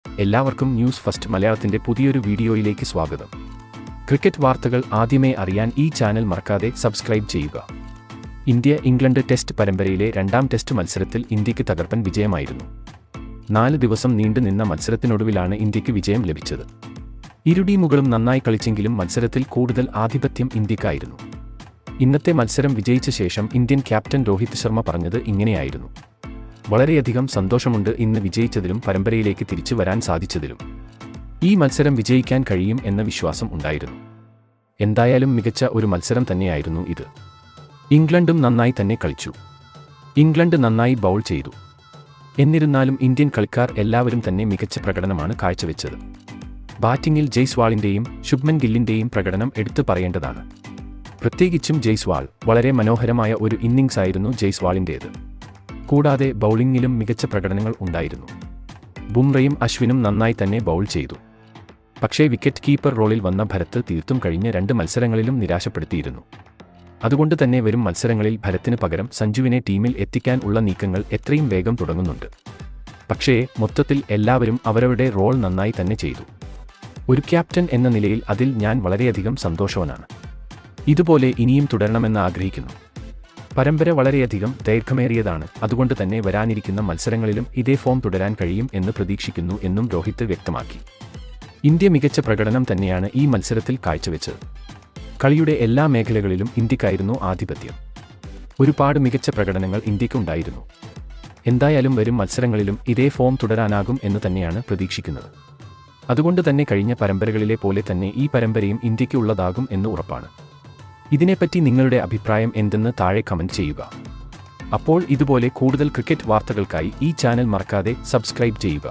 എല്ലാവർക്കും news first മലയാളത്തിന്റെ പുതിയൊരു വീഡിയോയിലേക്ക് സ്വാഗതം. ക്രിക്കറ്റ് വാർത്തകൾ ആദ്യമേ അറിയാൻ ഈ ചാനൽ മറക്കാതെ സബ്സ്ക്രൈബ് ചെയ്യുക. ഇന്ത്യ-ഇംഗ്ലണ്ട് ടെസ്റ്റ് പരമ്പരയിലെ രണ്ടാം ടെസ്റ്റ് മത്സരത്തിൽ ഇന്ത്യക്ക് തകർപ്പൻ വിജയമായിരുന്നു. 4 ദിവസം നീണ്ടുനിന്ന മത്സരത്തിനൊടുവിലാണ് ഇന്ത്യക്ക് വിജയം ലഭിച്ചത്. ഇരു ടീമുകളും നന്നായി കളിച്ചെങ്കിലും മത്സരത്തിൽ കൂടുതൽ ആധിപത്യം ഇന്ത്യക്കായിരുന്നു. ഇന്നത്തെ മത്സരം വിജയിച്ച ശേഷം ഇന്ത്യൻ ക്യാപ്റ്റൻ രോഹിത് ശർമ്മ പറഞ്ഞത് ഇങ്ങനെയായിരുന്നു: വളരെയധികം സന്തോഷമുണ്ട് ഇന്ന് വിജയിച്ചതിലും പരമ്പരയിലേക്ക് തിരിച്ചു വരാൻ സാധിച്ചതിലും. ഈ മത്സരം വിജയിക്കാൻ കഴിയും എന്ന വിശ്വാസം ഉണ്ടായിരുന്നു. എന്തായാലും മികച്ച ഒരു മത്സരം തന്നെയായിരുന്നു ഇത്. ഇംഗ്ലണ്ടും നന്നായി തന്നെ കളിച്ചു. ഇംഗ്ലണ്ട് നന്നായി ബൗൾ ചെയ്തു. എന്നിരുന്നാലും ഇന്ത്യൻ കളിക്കാർ എല്ലാവരും തന്നെ മികച്ച പ്രകടനമാണ് കാഴ്ചവെച്ചത്. ബാറ്റിംഗിൽ ജയ്സ്വാളിന്റെയും ശുഭ്മൻ ഗില്ലിന്റെയും പ്രകടനം എടുത്തു പറയേണ്ടതാണ്. പ്രത്യേകിച്ചും ജയ്സ്വാൾ, വളരെ മനോഹരമായ ഒരു ഇന്നിംഗ്സ് ആയിരുന്നു ജയ്സ്വാളിന്റേത്. കൂടാതെ ബൗളിംഗിലും മികച്ച പ്രകടനങ്ങൾ ഉണ്ടായിരുന്നു. ബുംറയും അശ്വിനും നന്നായി തന്നെ ബൗൾ ചെയ്തു. പക്ഷേ വിക്കറ്റ് കീപ്പർ റോളിൽ വന്ന ഭരത് തീർത്തും കഴിഞ്ഞ 2 മത്സരങ്ങളിലും നിരാശപ്പെടുത്തിയിരുന്നു. അതുകൊണ്ട് തന്നെ വരും മത്സരങ്ങളിൽ ഭരത്തിന് പകരം സഞ്ജുവിനെ ടീമിൽ എത്തിക്കാൻ ഉള്ള നീക്കങ്ങൾ എത്രയും വേഗം തുടങ്ങുന്നുണ്ട്. പക്ഷേ മൊത്തത്തിൽ എല്ലാവരും അവരവരുടെ റോൾ നന്നായി തന്നെ ചെയ്തു. ഒരു ക്യാപ്റ്റൻ എന്ന നിലയിൽ അതിൽ ഞാൻ വളരെയധികം സന്തോഷവാനാണ്. ഇതുപോലെ ഇനിയും തുടരണമെന്ന് ആഗ്രഹിക്കുന്നു. പരമ്പര വളരെയധികം ദൈർഘ്യമേറിയതാണ്, അതുകൊണ്ട് തന്നെ വരാനിരിക്കുന്ന മത്സരങ്ങളിലും ഇതേ ഫോം തുടരാൻ കഴിയും എന്ന് പ്രതീക്ഷിക്കുന്നു എന്നും രോഹിത് വ്യക്തമാക്കി. ഇന്ത്യ മികച്ച പ്രകടനം തന്നെയാണ് ഈ മത്സരത്തിൽ കാഴ്ചവെച്ചത്. കളിയുടെ എല്ലാ മേഖലകളിലും ഇന്ത്യക്കായിരുന്നു ആധിപത്യം. ഒരുപാട് മികച്ച പ്രകടനങ്ങൾ ഇന്ത്യക്കുണ്ടായിരുന്നു. എന്തായാലും വരും മത്സരങ്ങളിലും ഇതേ ഫോം തുടരാനാകും എന്ന് തന്നെയാണ് പ്രതീക്ഷിക്കുന്നത്. അതുകൊണ്ട് തന്നെ കഴിഞ്ഞ പരമ്പരകളിലെ പോലെ തന്നെ ഈ പരമ്പരയും ഇന്ത്യക്ക് ഉള്ളതാകും എന്ന് ഉറപ്പാണ്. ഇതിനെപ്പറ്റി നിങ്ങളുടെ അഭിപ്രായം എന്തെന്ന് താഴെ കമന്റ് ചെയ്യുക. അപ്പോൾ ഇതുപോലെ കൂടുതൽ ക്രിക്കറ്റ് വാർത്തകൾക്കായി ഈ ചാനൽ മറക്കാതെ സബ്സ്ക്രൈബ് ചെയ്യുക.